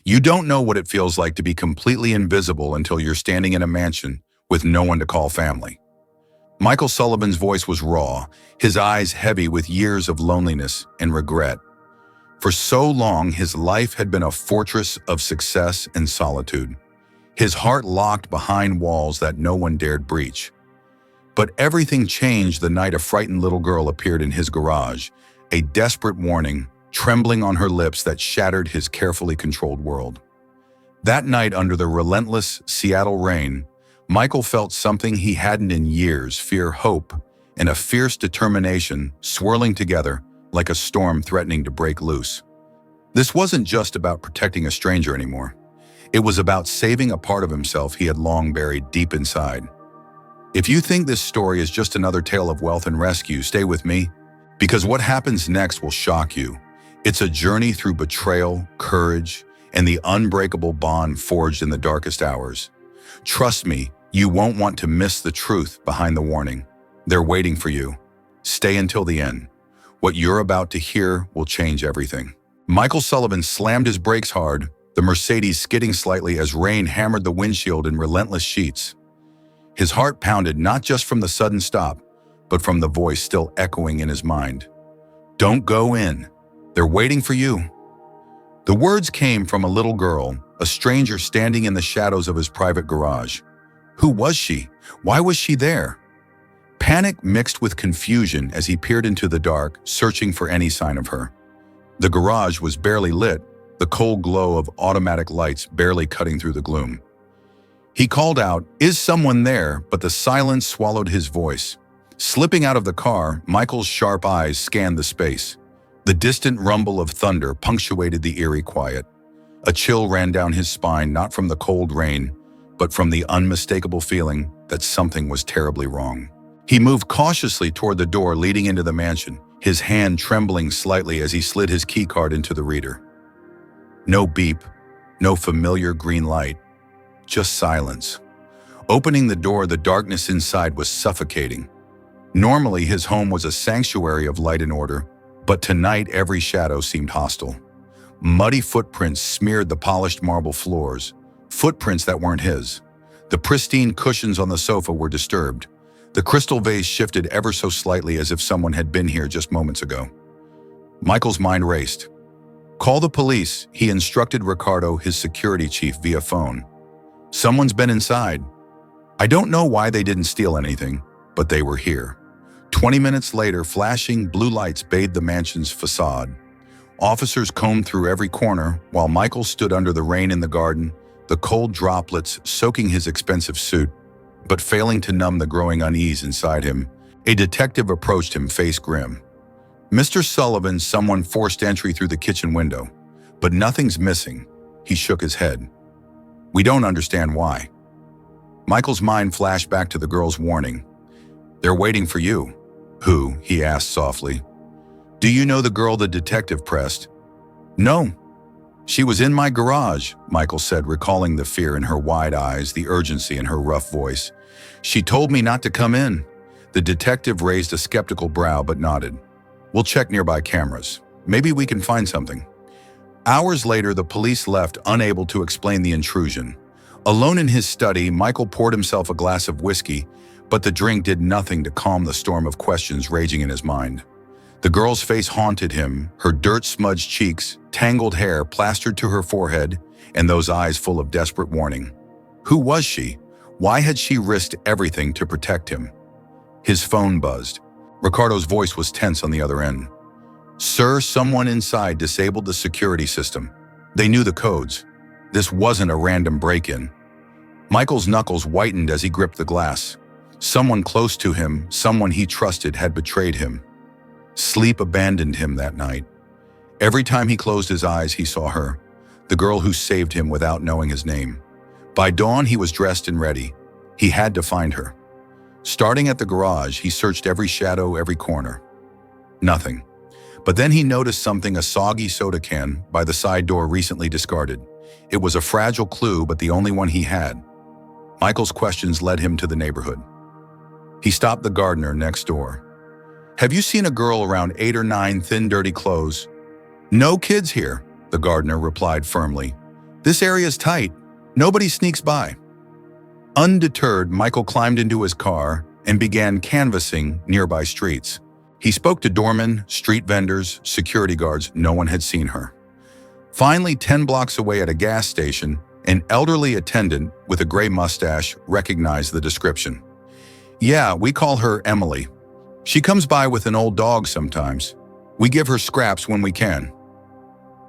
You don't know what it feels like to be completely invisible until you're standing in a mansion with no one to call family. Michael Sullivan's voice was raw, his eyes heavy with years of loneliness and regret. For so long, his life had been a fortress of success and solitude, his heart locked behind walls that no one dared breach. But everything changed the night a frightened little girl appeared in his garage, a desperate warning trembling on her lips that shattered his carefully controlled world. That night, under the relentless Seattle rain, Michael felt something he hadn't in years: fear, hope, and a fierce determination swirling together like a storm threatening to break loose. This wasn't just about protecting a stranger anymore. It was about saving a part of himself he had long buried deep inside. If you think this story is just another tale of wealth and rescue, stay with me, because what happens next will shock you. It's a journey through betrayal, courage, and the unbreakable bond forged in the darkest hours. Trust me, you won't want to miss the truth behind the warning. They're waiting for you. Stay until the end. What you're about to hear will change everything. Michael Sullivan slammed his brakes hard, the Mercedes skidding slightly as rain hammered the windshield in relentless sheets. His heart pounded not just from the sudden stop, but from the voice still echoing in his mind. Don't go in. They're waiting for you. The words came from a little girl, a stranger standing in the shadows of his private garage. Who was she? Why was she there? Panic mixed with confusion as he peered into the dark, searching for any sign of her. The garage was barely lit, the cold glow of automatic lights barely cutting through the gloom. He called out, "Is someone there?" but the silence swallowed his voice. Slipping out of the car, Michael's sharp eyes scanned the space. The distant rumble of thunder punctuated the eerie quiet. A chill ran down his spine, not from the cold rain, but from the unmistakable feeling that something was terribly wrong. He moved cautiously toward the door leading into the mansion, his hand trembling slightly as he slid his keycard into the reader. No beep, no familiar green light, just silence. Opening the door, the darkness inside was suffocating. Normally, his home was a sanctuary of light and order, but tonight every shadow seemed hostile. Muddy footprints smeared the polished marble floors, footprints that weren't his. The pristine cushions on the sofa were disturbed. The crystal vase shifted ever so slightly as if someone had been here just moments ago. Michael's mind raced. Call the police, he instructed Ricardo, his security chief, via phone. Someone's been inside. I don't know why they didn't steal anything, but they were here. 20 minutes later, flashing blue lights bathed the mansion's facade. Officers combed through every corner while Michael stood under the rain in the garden, the cold droplets soaking his expensive suit, but failing to numb the growing unease inside him. A detective approached him, face grim. Mr. Sullivan, someone forced entry through the kitchen window, but nothing's missing. He shook his head. We don't understand why. Michael's mind flashed back to the girl's warning. They're waiting for you. Who? He asked softly. Do you know the girl the detective pressed? No. She was in my garage, Michael said, recalling the fear in her wide eyes, the urgency in her rough voice. She told me not to come in. The detective raised a skeptical brow but nodded. We'll check nearby cameras. Maybe we can find something. Hours later, the police left, unable to explain the intrusion. Alone in his study, Michael poured himself a glass of whiskey, but the drink did nothing to calm the storm of questions raging in his mind. The girl's face haunted him, her dirt-smudged cheeks, tangled hair plastered to her forehead, and those eyes full of desperate warning. Who was she? Why had she risked everything to protect him? His phone buzzed. Ricardo's voice was tense on the other end. Sir, someone inside disabled the security system. They knew the codes. This wasn't a random break-in. Michael's knuckles whitened as he gripped the glass. Someone close to him, someone he trusted, had betrayed him. Sleep abandoned him that night. Every time he closed his eyes, he saw her, the girl who saved him without knowing his name. By dawn, he was dressed and ready. He had to find her. Starting at the garage, he searched every shadow, every corner. Nothing. But then he noticed something, a soggy soda can by the side door recently discarded. It was a fragile clue, but the only one he had. Michael's questions led him to the neighborhood. He stopped the gardener next door. Have you seen a girl around 8 or 9, thin, dirty clothes? No kids here, the gardener replied firmly. This area's tight. Nobody sneaks by. Undeterred, Michael climbed into his car and began canvassing nearby streets. He spoke to doormen, street vendors, security guards. No one had seen her. Finally, 10 blocks away at a gas station, an elderly attendant with a gray mustache recognized the description. "Yeah, we call her Emily. She comes by with an old dog sometimes. We give her scraps when we can."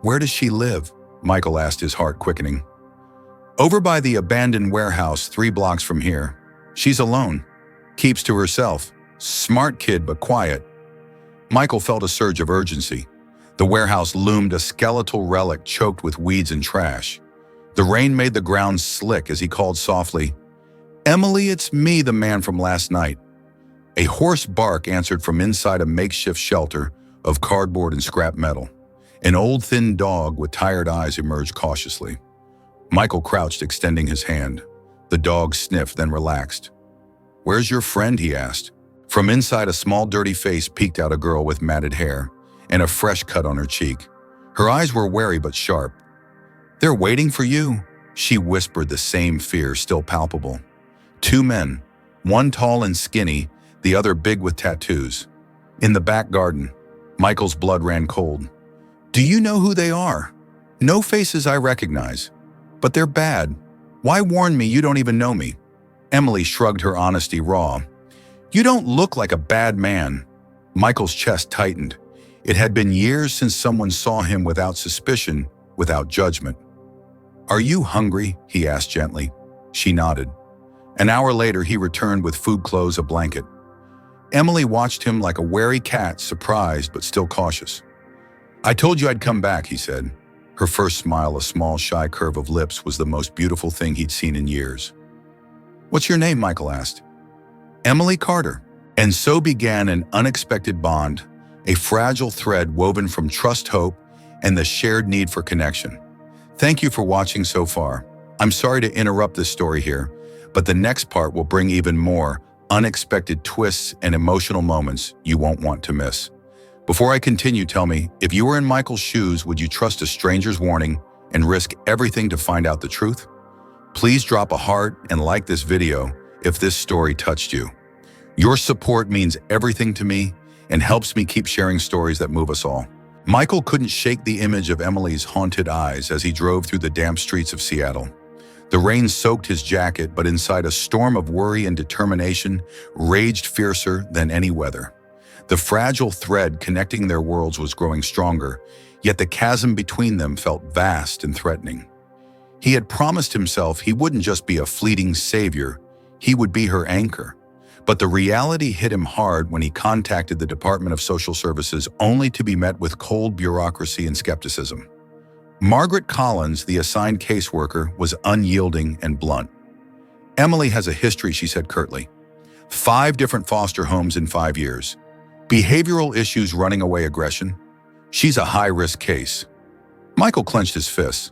"Where does she live?" Michael asked, his heart quickening. "Over by the abandoned warehouse 3 blocks from here. She's alone. Keeps to herself. Smart kid but quiet." Michael felt a surge of urgency. The warehouse loomed, a skeletal relic choked with weeds and trash. The rain made the ground slick as he called softly, "Emily, it's me, the man from last night." A hoarse bark answered from inside a makeshift shelter of cardboard and scrap metal. An old thin dog with tired eyes emerged cautiously. Michael crouched, extending his hand. The dog sniffed, then relaxed. "Where's your friend?" he asked. From inside, a small dirty face peeked out, a girl with matted hair and a fresh cut on her cheek. Her eyes were wary but sharp. "They're waiting for you," she whispered, the same fear still palpable. 2 men, one tall and skinny, the other big with tattoos. In the back garden, Michael's blood ran cold. "Do you know who they are?" "No faces I recognize. But they're bad. Why warn me? You don't even know me." Emily shrugged, her honesty raw. "You don't look like a bad man." Michael's chest tightened. It had been years since someone saw him without suspicion, without judgment. "Are you hungry?" he asked gently. She nodded. An hour later, he returned with food, clothes, a blanket. Emily watched him like a wary cat, surprised but still cautious. "I told you I'd come back," he said. Her first smile, a small, shy curve of lips, was the most beautiful thing he'd seen in years. "What's your name?" Michael asked. "Emily Carter." And so began an unexpected bond, a fragile thread woven from trust, hope, and the shared need for connection. Thank you for watching so far. I'm sorry to interrupt this story here, but the next part will bring even more unexpected twists and emotional moments you won't want to miss. Before I continue, tell me, if you were in Michael's shoes, would you trust a stranger's warning and risk everything to find out the truth? Please drop a heart and like this video if this story touched you. Your support means everything to me and helps me keep sharing stories that move us all. Michael couldn't shake the image of Emily's haunted eyes as he drove through the damp streets of Seattle. The rain soaked his jacket, but inside, a storm of worry and determination raged fiercer than any weather. The fragile thread connecting their worlds was growing stronger, yet the chasm between them felt vast and threatening. He had promised himself he wouldn't just be a fleeting savior, he would be her anchor. But the reality hit him hard when he contacted the Department of Social Services, only to be met with cold bureaucracy and skepticism. Margaret Collins, the assigned caseworker, was unyielding and blunt. "Emily has a history," she said curtly. 5 different foster homes in 5 years. Behavioral issues, running away, aggression. She's a high-risk case." Michael clenched his fists.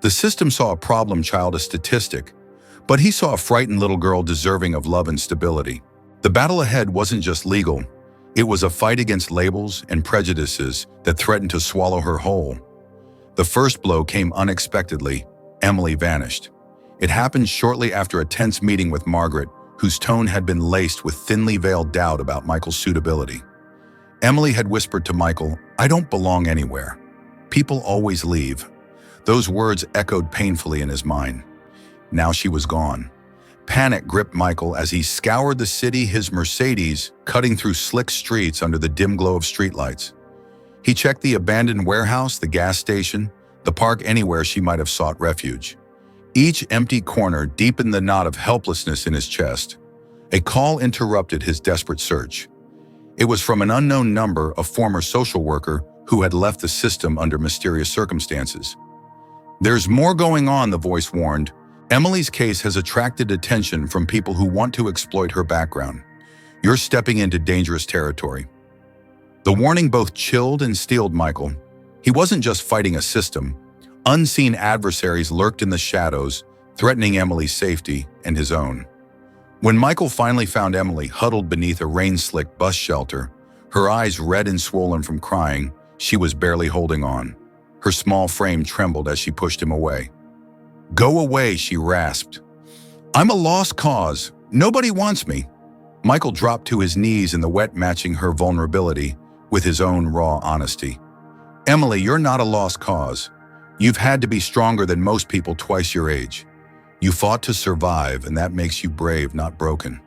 The system saw a problem child, a statistic, but he saw a frightened little girl deserving of love and stability. The battle ahead wasn't just legal. It was a fight against labels and prejudices that threatened to swallow her whole. The first blow came unexpectedly. Emily vanished. It happened shortly after a tense meeting with Margaret, whose tone had been laced with thinly veiled doubt about Michael's suitability. Emily had whispered to Michael, "I don't belong anywhere. People always leave." Those words echoed painfully in his mind. Now she was gone. Panic gripped Michael as he scoured the city, his Mercedes cutting through slick streets under the dim glow of streetlights. He checked the abandoned warehouse, the gas station, the park, anywhere she might have sought refuge. Each empty corner deepened the knot of helplessness in his chest. A call interrupted his desperate search. It was from an unknown number, a former social worker who had left the system under mysterious circumstances. "There's more going on," the voice warned. "Emily's case has attracted attention from people who want to exploit her background. You're stepping into dangerous territory." The warning both chilled and steeled Michael. He wasn't just fighting a system. Unseen adversaries lurked in the shadows, threatening Emily's safety and his own. When Michael finally found Emily huddled beneath a rain-slicked bus shelter, her eyes red and swollen from crying, she was barely holding on. Her small frame trembled as she pushed him away. "Go away," she rasped. "I'm a lost cause. Nobody wants me." Michael dropped to his knees in the wet, matching her vulnerability with his own raw honesty. "Emily, you're not a lost cause. You've had to be stronger than most people twice your age. You fought to survive, and that makes you brave, not broken."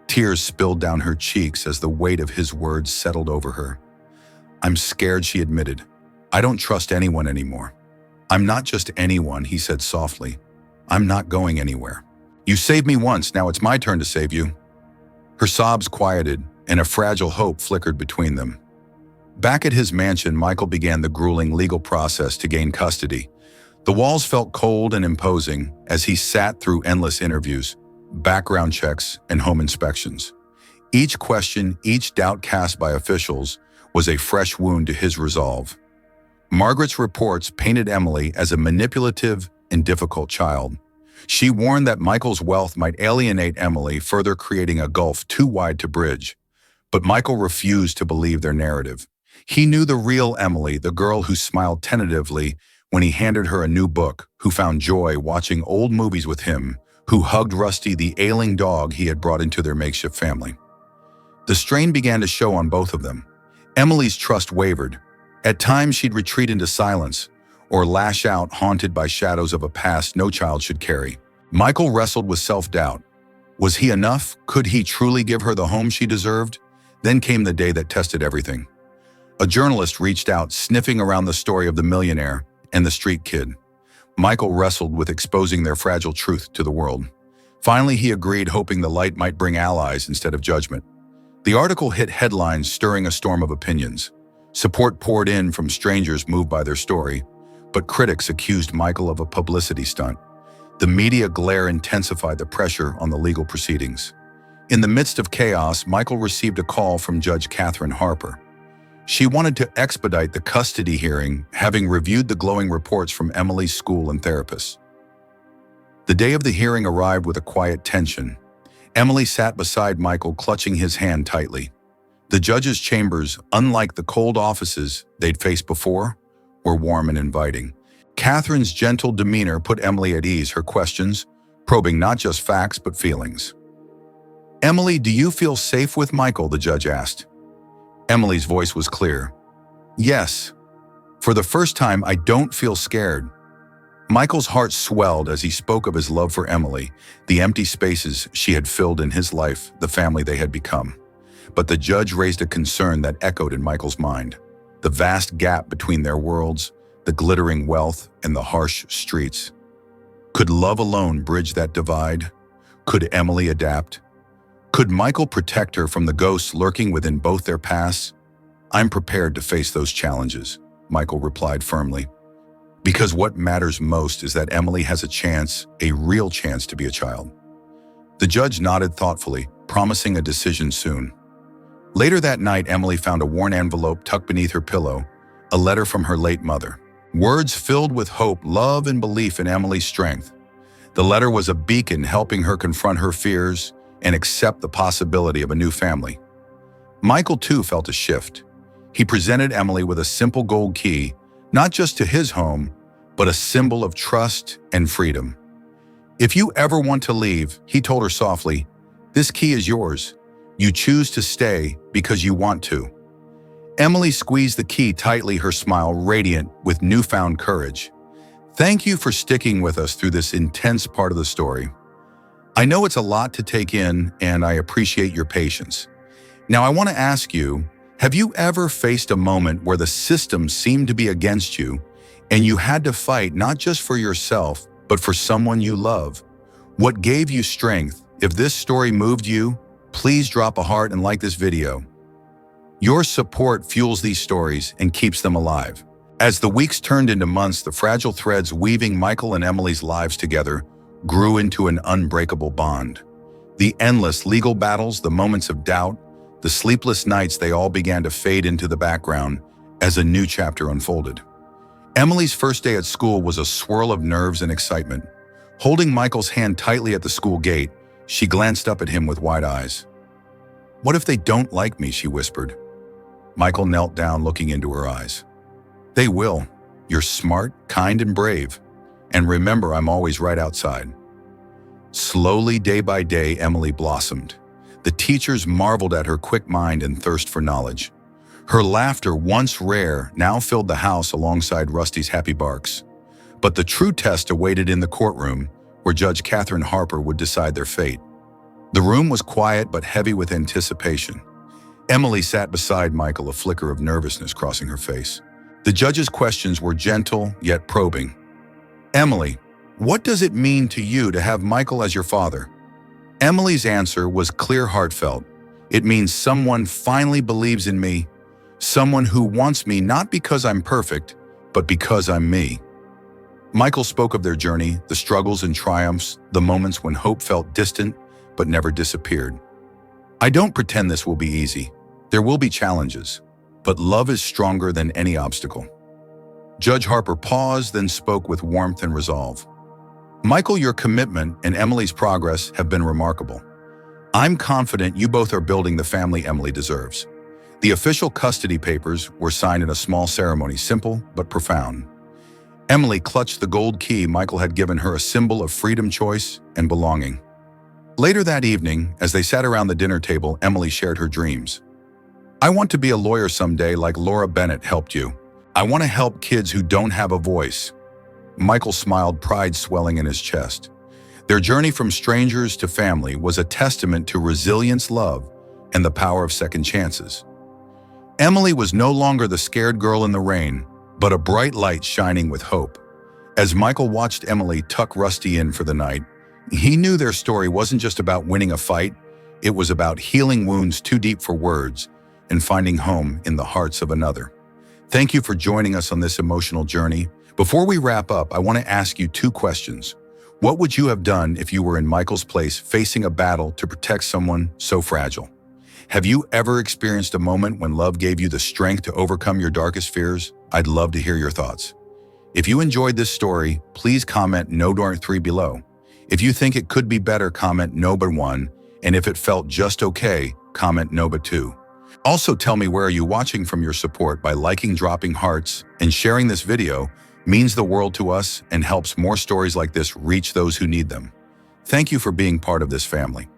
Tears spilled down her cheeks as the weight of his words settled over her. "I'm scared," she admitted. "I don't trust anyone anymore." "I'm not just anyone," he said softly. "I'm not going anywhere. You saved me once, now it's my turn to save you." Her sobs quieted, and a fragile hope flickered between them. Back at his mansion, Michael began the grueling legal process to gain custody. The walls felt cold and imposing as he sat through endless interviews, background checks, and home inspections. Each question, each doubt cast by officials, was a fresh wound to his resolve. Margaret's reports painted Emily as a manipulative and difficult child. She warned that Michael's wealth might alienate Emily, further creating a gulf too wide to bridge. But Michael refused to believe their narrative. He knew the real Emily, the girl who smiled tentatively when he handed her a new book, who found joy watching old movies with him, who hugged Rusty, the ailing dog he had brought into their makeshift family. The strain began to show on both of them. Emily's trust wavered. At times she'd retreat into silence, or lash out, haunted by shadows of a past no child should carry. Michael wrestled with self-doubt. Was he enough? Could he truly give her the home she deserved? Then came the day that tested everything. A journalist reached out, sniffing around the story of the millionaire and the street kid. Michael wrestled with exposing their fragile truth to the world. Finally, he agreed, hoping the light might bring allies instead of judgment. The article hit headlines, stirring a storm of opinions. Support poured in from strangers moved by their story, but critics accused Michael of a publicity stunt. The media glare intensified the pressure on the legal proceedings. In the midst of chaos, Michael received a call from Judge Catherine Harper. She wanted to expedite the custody hearing, having reviewed the glowing reports from Emily's school and therapists. The day of the hearing arrived with a quiet tension. Emily sat beside Michael, clutching his hand tightly. The judge's chambers, unlike the cold offices they'd faced before, were warm and inviting. Catherine's gentle demeanor put Emily at ease, her questions probing not just facts but feelings. "Emily, do you feel safe with Michael?" the judge asked. Emily's voice was clear. "Yes. For the first time, I don't feel scared." Michael's heart swelled as he spoke of his love for Emily, the empty spaces she had filled in his life, the family they had become. But the judge raised a concern that echoed in Michael's mind. The vast gap between their worlds, the glittering wealth and the harsh streets. Could love alone bridge that divide? Could Emily adapt? Could Michael protect her from the ghosts lurking within both their pasts? "I'm prepared to face those challenges," Michael replied firmly. "Because what matters most is that Emily has a chance, a real chance to be a child." The judge nodded thoughtfully, promising a decision soon. Later that night, Emily found a worn envelope tucked beneath her pillow, a letter from her late mother. Words filled with hope, love, and belief in Emily's strength. The letter was a beacon, helping her confront her fears and accept the possibility of a new family. Michael, too, felt a shift. He presented Emily with a simple gold key, not just to his home, but a symbol of trust and freedom. "If you ever want to leave," he told her softly, "this key is yours. You choose to stay because you want to." Emily squeezed the key tightly, her smile radiant with newfound courage. "Thank you for sticking with us through this intense part of the story. I know it's a lot to take in, and I appreciate your patience. Now, I want to ask you, have you ever faced a moment where the system seemed to be against you, and you had to fight not just for yourself, but for someone you love? What gave you strength? If this story moved you, please drop a heart and like this video. Your support fuels these stories and keeps them alive. As the weeks turned into months, the fragile threads weaving Michael and Emily's lives together grew into an unbreakable bond. The endless legal battles, the moments of doubt, the sleepless nights, they all began to fade into the background as a new chapter unfolded. Emily's first day at school was a swirl of nerves and excitement. Holding Michael's hand tightly at the school gate, she glanced up at him with wide eyes. "What if they don't like me?" she whispered. Michael knelt down, looking into her eyes. "They will. You're smart, kind, and brave. And remember, I'm always right outside." Slowly, day by day, Emily blossomed. The teachers marveled at her quick mind and thirst for knowledge. Her laughter, once rare, now filled the house alongside Rusty's happy barks. But the true test awaited in the courtroom, where Judge Catherine Harper would decide their fate. The room was quiet but heavy with anticipation. Emily sat beside Michael, a flicker of nervousness crossing her face. The judge's questions were gentle yet probing. "Emily, what does it mean to you to have Michael as your father?" Emily's answer was clear, heartfelt. "It means someone finally believes in me, someone who wants me not because I'm perfect, but because I'm me." Michael spoke of their journey, the struggles and triumphs, the moments when hope felt distant but never disappeared. "I don't pretend this will be easy. There will be challenges, but love is stronger than any obstacle." Judge Harper paused, then spoke with warmth and resolve. "Michael, your commitment and Emily's progress have been remarkable. I'm confident you both are building the family Emily deserves." The official custody papers were signed in a small ceremony, simple but profound. Emily clutched the gold key Michael had given her, a symbol of freedom, choice, and belonging. Later that evening, as they sat around the dinner table, Emily shared her dreams. "I want to be a lawyer someday like Laura Bennett helped you. I want to help kids who don't have a voice." Michael smiled, pride swelling in his chest. Their journey from strangers to family was a testament to resilience, love, and the power of second chances. Emily was no longer the scared girl in the rain, but a bright light shining with hope. As Michael watched Emily tuck Rusty in for the night, he knew their story wasn't just about winning a fight, it was about healing wounds too deep for words and finding home in the hearts of another. Thank you for joining us on this emotional journey. Before we wrap up, I want to ask you two questions. What would you have done if you were in Michael's place, facing a battle to protect someone so fragile? Have you ever experienced a moment when love gave you the strength to overcome your darkest fears? I'd love to hear your thoughts. If you enjoyed this story, please comment "No Dark 3" below. If you think it could be better, comment "No but 1", and if it felt just okay, comment "No but 2". Also, tell me, where are you watching from? Your support by liking, dropping hearts, and sharing this video means the world to us and helps more stories like this reach those who need them. Thank you for being part of this family.